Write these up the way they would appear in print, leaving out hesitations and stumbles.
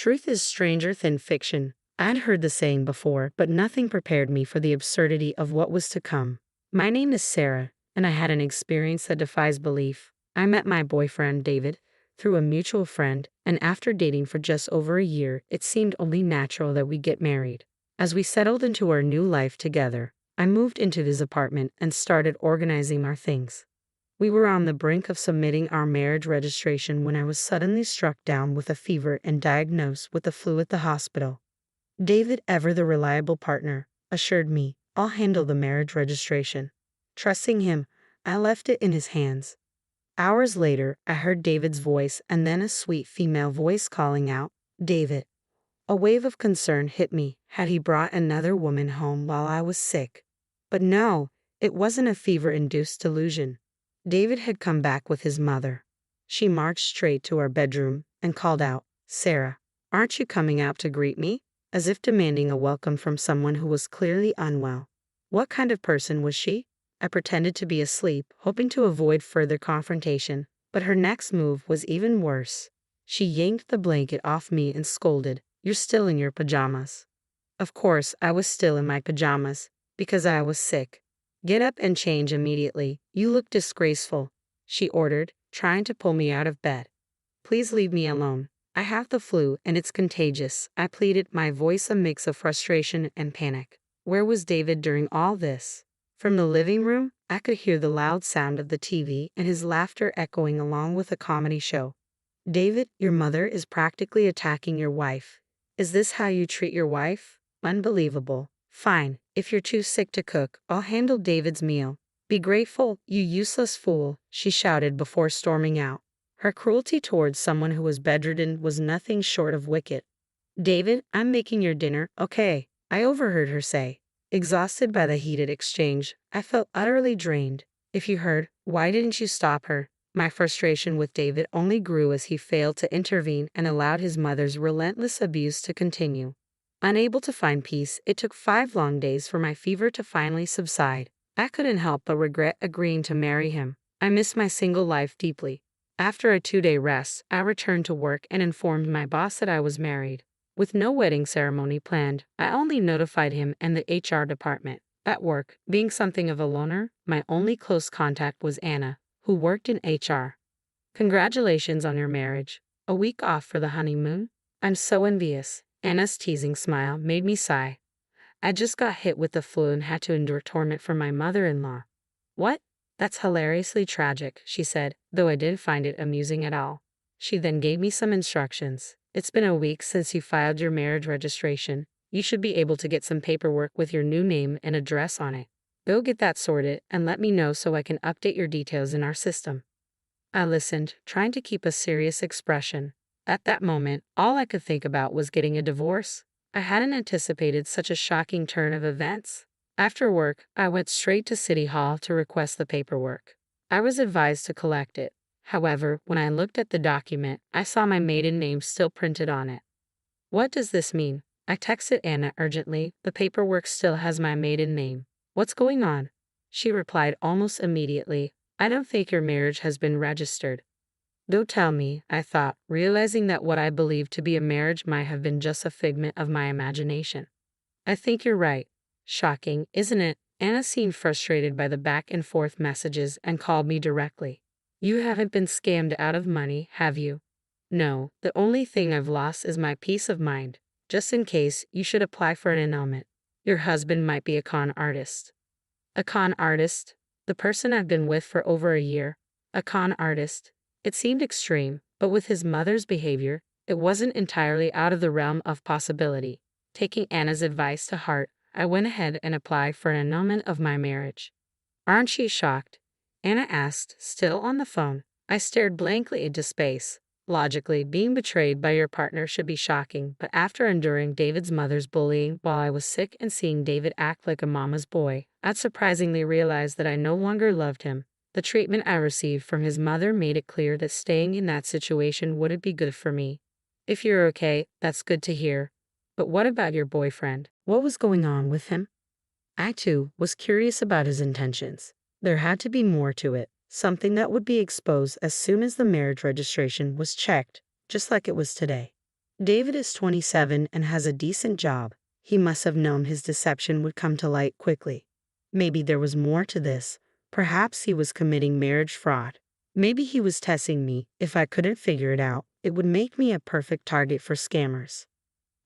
Truth is stranger than fiction. I'd heard the saying before, but nothing prepared me for the absurdity of what was to come. My name is Sarah, and I had an experience that defies belief. I met my boyfriend, David, through a mutual friend, and after dating for just over a year, it seemed only natural that we get married. As we settled into our new life together, I moved into his apartment and started organizing our things. We were on the brink of submitting our marriage registration when I was suddenly struck down with a fever and diagnosed with the flu at the hospital. David, ever the reliable partner, assured me, "I'll handle the marriage registration." Trusting him, I left it in his hands. Hours later, I heard David's voice and then a sweet female voice calling out, "David." A wave of concern hit me. Had he brought another woman home while I was sick? But no, it wasn't a fever-induced delusion. David had come back with his mother. She marched straight to our bedroom and called out, "Sarah, aren't you coming out to greet me?" As if demanding a welcome from someone who was clearly unwell. What kind of person was she? I pretended to be asleep, hoping to avoid further confrontation, but her next move was even worse. She yanked the blanket off me and scolded, "You're still in your pajamas." Of course, I was still in my pajamas, because I was sick. "Get up and change immediately. You look disgraceful," she ordered, trying to pull me out of bed. "Please leave me alone. I have the flu and it's contagious," I pleaded, my voice a mix of frustration and panic. Where was David during all this? From the living room, I could hear the loud sound of the TV and his laughter echoing along with a comedy show. "David, your mother is practically attacking your wife. Is this how you treat your wife? Unbelievable. Fine, if you're too sick to cook, I'll handle David's meal. Be grateful, you useless fool," she shouted before storming out. Her cruelty towards someone who was bedridden was nothing short of wicked. "David, I'm making your dinner, okay," I overheard her say. Exhausted by the heated exchange, I felt utterly drained. If you heard, "Why didn't you stop her?" My frustration with David only grew as he failed to intervene and allowed his mother's relentless abuse to continue. Unable to find peace, it took 5 long days for my fever to finally subside. I couldn't help but regret agreeing to marry him. I miss my single life deeply. After a 2-day rest, I returned to work and informed my boss that I was married. With no wedding ceremony planned, I only notified him and the HR department. At work, being something of a loner, my only close contact was Anna, who worked in HR. "Congratulations on your marriage. A week off for the honeymoon? I'm so envious." Anna's teasing smile made me sigh. "I just got hit with the flu and had to endure torment from my mother-in-law." "What? That's hilariously tragic," she said, though I didn't find it amusing at all. She then gave me some instructions. "It's been a week since you filed your marriage registration. You should be able to get some paperwork with your new name and address on it. Go get that sorted and let me know so I can update your details in our system." I listened, trying to keep a serious expression. At that moment, all I could think about was getting a divorce. I hadn't anticipated such a shocking turn of events. After work, I went straight to City Hall to request the paperwork. I was advised to collect it. However, when I looked at the document, I saw my maiden name still printed on it. "What does this mean?" I texted Anna urgently. "The paperwork still has my maiden name. What's going on?" She replied almost immediately, "I don't think your marriage has been registered." Don't tell me, I thought, realizing that what I believed to be a marriage might have been just a figment of my imagination. "I think you're right." Shocking, isn't it? Anna seemed frustrated by the back and forth messages and called me directly. "You haven't been scammed out of money, have you?" "No, the only thing I've lost is my peace of mind. Just in case, you should apply for an annulment. Your husband might be a con artist." A con artist? The person I've been with for over a year? A con artist? It seemed extreme, but with his mother's behavior, it wasn't entirely out of the realm of possibility. Taking Anna's advice to heart, I went ahead and applied for an annulment of my marriage. "Aren't you shocked?" Anna asked, still on the phone. I stared blankly into space. Logically, being betrayed by your partner should be shocking, but after enduring David's mother's bullying while I was sick and seeing David act like a mama's boy, I'd surprisingly realized that I no longer loved him. The treatment I received from his mother made it clear that staying in that situation wouldn't be good for me. "If you're okay, that's good to hear. But what about your boyfriend? What was going on with him?" I, too, was curious about his intentions. There had to be more to it, something that would be exposed as soon as the marriage registration was checked, just like it was today. David is 27 and has a decent job. He must have known his deception would come to light quickly. Maybe there was more to this. Perhaps he was committing marriage fraud. Maybe he was testing me. If I couldn't figure it out, it would make me a perfect target for scammers.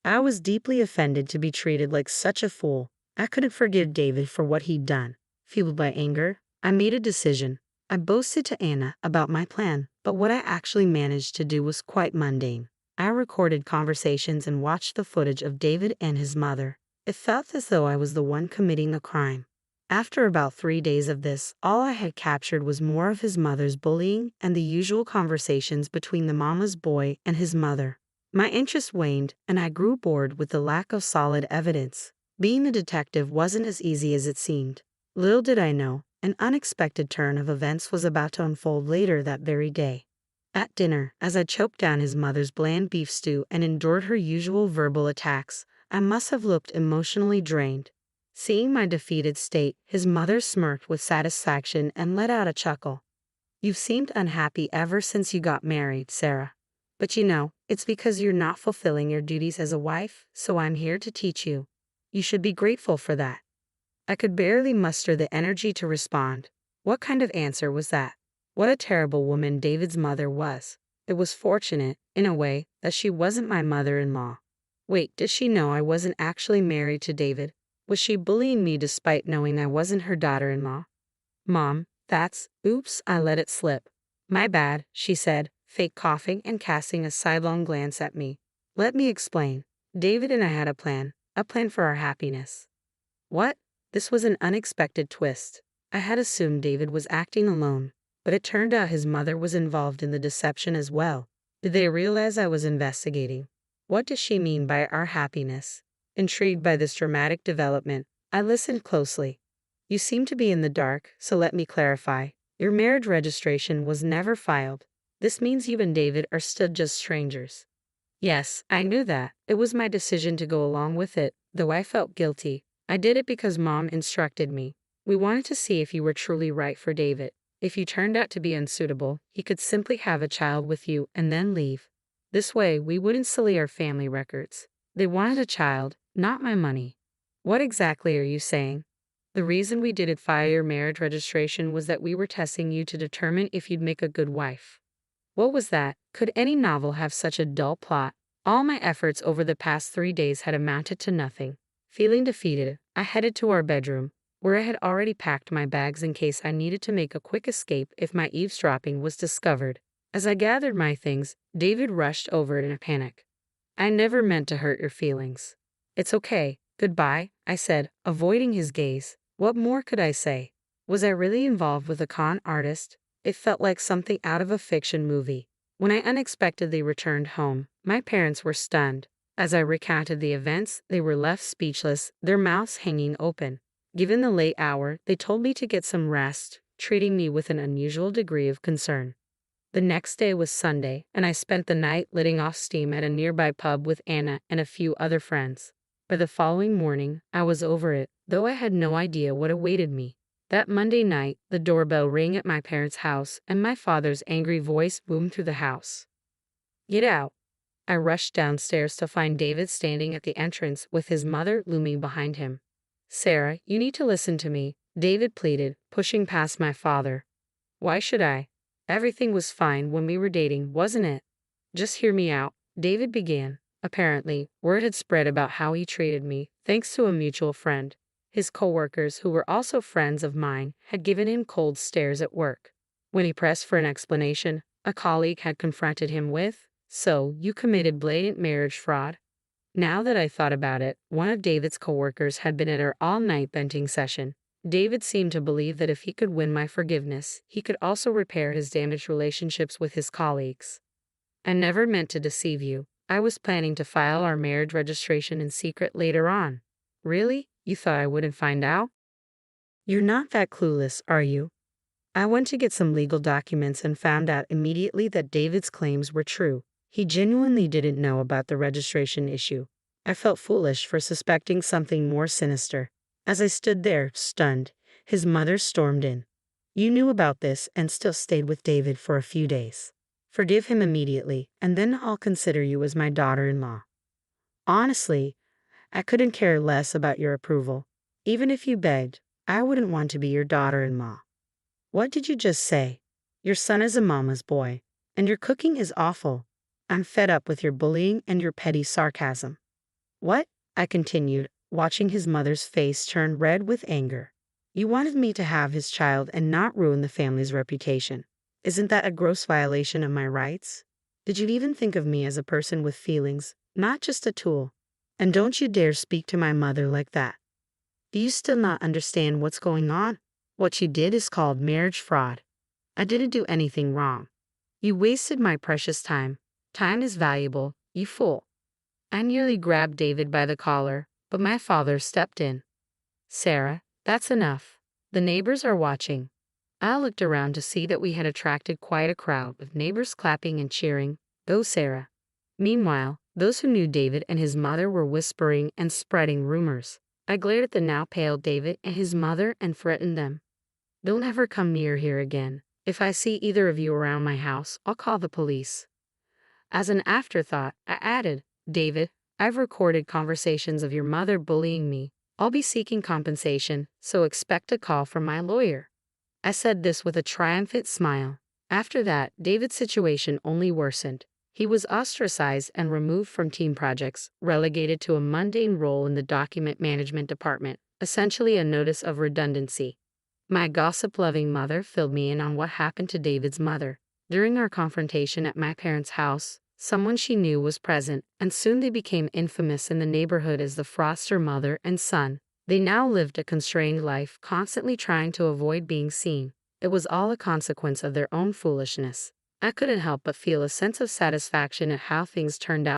I was deeply offended to be treated like such a fool. I couldn't forgive David for what he'd done. Fueled by anger, I made a decision. I boasted to Anna about my plan, but what I actually managed to do was quite mundane. I recorded conversations and watched the footage of David and his mother. It felt as though I was the one committing a crime. After about 3 days of this, all I had captured was more of his mother's bullying and the usual conversations between the mama's boy and his mother. My interest waned, and I grew bored with the lack of solid evidence. Being a detective wasn't as easy as it seemed. Little did I know, an unexpected turn of events was about to unfold later that very day. At dinner, as I choked down his mother's bland beef stew and endured her usual verbal attacks, I must have looked emotionally drained. Seeing my defeated state, his mother smirked with satisfaction and let out a chuckle. "You've seemed unhappy ever since you got married, Sarah. But it's because you're not fulfilling your duties as a wife, so I'm here to teach you. You should be grateful for that." I could barely muster the energy to respond. What kind of answer was that? What a terrible woman David's mother was. It was fortunate, in a way, that she wasn't my mother-in-law. Wait, did she know I wasn't actually married to David? Was she bullying me despite knowing I wasn't her daughter-in-law? "Mom, oops, I let it slip. My bad," she said, fake coughing and casting a sidelong glance at me. "Let me explain. David and I had a plan for our happiness." What? This was an unexpected twist. I had assumed David was acting alone, but it turned out his mother was involved in the deception as well. Did they realize I was investigating? What does she mean by our happiness? Intrigued by this dramatic development, I listened closely. "You seem to be in the dark, so let me clarify. Your marriage registration was never filed. This means you and David are still just strangers." Yes, I knew that. It was my decision to go along with it, though I felt guilty. I did it because Mom instructed me. We wanted to see if you were truly right for David. If you turned out to be unsuitable, he could simply have a child with you and then leave. This way, we wouldn't sully our family records. They wanted a child, not my money. What exactly are you saying? The reason we didn't file your marriage registration was that we were testing you to determine if you'd make a good wife. What was that? Could any novel have such a dull plot? All my efforts over the past 3 days had amounted to nothing. Feeling defeated, I headed to our bedroom, where I had already packed my bags in case I needed to make a quick escape if my eavesdropping was discovered. As I gathered my things, David rushed over in a panic. "I never meant to hurt your feelings." "It's okay. Goodbye," I said, avoiding his gaze. What more could I say? Was I really involved with a con artist? It felt like something out of a fiction movie. When I unexpectedly returned home, my parents were stunned. As I recounted the events, they were left speechless, their mouths hanging open. Given the late hour, they told me to get some rest, treating me with an unusual degree of concern. The next day was Sunday, and I spent the night letting off steam at a nearby pub with Anna and a few other friends. By the following morning, I was over it, though I had no idea what awaited me. That Monday night, the doorbell rang at my parents' house, and my father's angry voice boomed through the house. "Get out." I rushed downstairs to find David standing at the entrance with his mother looming behind him. "Sarah, you need to listen to me," David pleaded, pushing past my father. "Why should I? Everything was fine when we were dating, wasn't it?" "Just hear me out," David began. Apparently, word had spread about how he treated me, thanks to a mutual friend. His coworkers, who were also friends of mine, had given him cold stares at work. When he pressed for an explanation, a colleague had confronted him with, "So, you committed blatant marriage fraud?" Now that I thought about it, one of David's coworkers had been at our all-night venting session. David seemed to believe that if he could win my forgiveness, he could also repair his damaged relationships with his colleagues. "I never meant to deceive you. I was planning to file our marriage registration in secret later on." "Really? You thought I wouldn't find out?" "You're not that clueless, are you?" I went to get some legal documents and found out immediately that David's claims were true. He genuinely didn't know about the registration issue. I felt foolish for suspecting something more sinister. As I stood there, stunned, his mother stormed in. "You knew about this and still stayed with David for a few days." Forgive him immediately, and then I'll consider you as my daughter-in-law. Honestly, I couldn't care less about your approval. Even if you begged, I wouldn't want to be your daughter-in-law. What did you just say? Your son is a mama's boy, and your cooking is awful. I'm fed up with your bullying and your petty sarcasm. What? I continued, watching his mother's face turn red with anger. You wanted me to have his child and not ruin the family's reputation. Isn't that a gross violation of my rights? Did you even think of me as a person with feelings, not just a tool? And don't you dare speak to my mother like that. Do you still not understand what's going on? What you did is called marriage fraud. I didn't do anything wrong. You wasted my precious time. Time is valuable, you fool. I nearly grabbed David by the collar, but my father stepped in. Sarah, that's enough. The neighbors are watching. I looked around to see that we had attracted quite a crowd, with neighbors clapping and cheering, "Go Sarah." Meanwhile, those who knew David and his mother were whispering and spreading rumors. I glared at the now pale David and his mother and threatened them. Don't ever come near here again. If I see either of you around my house, I'll call the police. As an afterthought, I added, David, I've recorded conversations of your mother bullying me. I'll be seeking compensation, so expect a call from my lawyer. I said this with a triumphant smile. After that, David's situation only worsened. He was ostracized and removed from team projects, relegated to a mundane role in the document management department, essentially a notice of redundancy. My gossip-loving mother filled me in on what happened to David's mother. During our confrontation at my parents' house, someone she knew was present, and soon they became infamous in the neighborhood as the Foster mother and son. They now lived a constrained life, constantly trying to avoid being seen. It was all a consequence of their own foolishness. I couldn't help but feel a sense of satisfaction at how things turned out.